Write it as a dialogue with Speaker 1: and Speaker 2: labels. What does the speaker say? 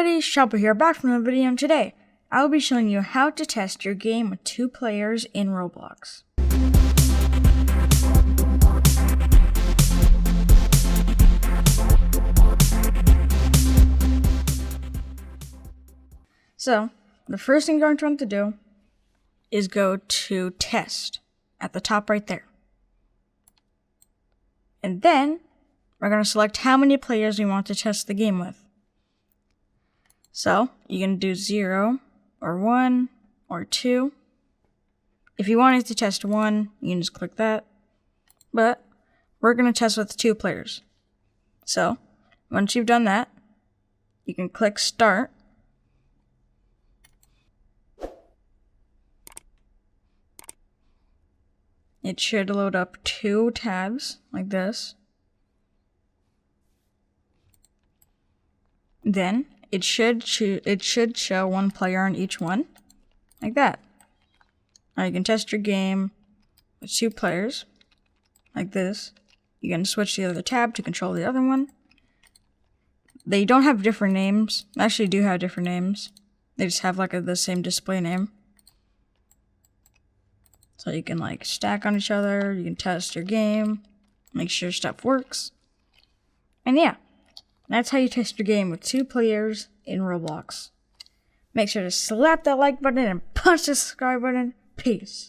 Speaker 1: everybody, Shabo here, back from another video, and today I will be showing you how to test your game with 2 players in Roblox. So, the first thing you're going to want to do is go to Test at the top right there. And then we're going to select how many players we want to test the game with. So, you can do 0, or 1, or 2. If you wanted to test 1, you can just click that. But, we're going to test with 2 players. So, once you've done that, you can click Start. It should load up 2 tabs, like this. Then, it should show 1 player on each one, like that. Now you can test your game with 2 players, like this. You can switch to the other tab to control the other one. They don't have different names. They actually do have different names. They just have like the same display name. So you can like stack on each other, you can test your game, make sure stuff works. And yeah, that's how you test your game with 2 players in Roblox. Make sure to slap that like button and punch the subscribe button. Peace.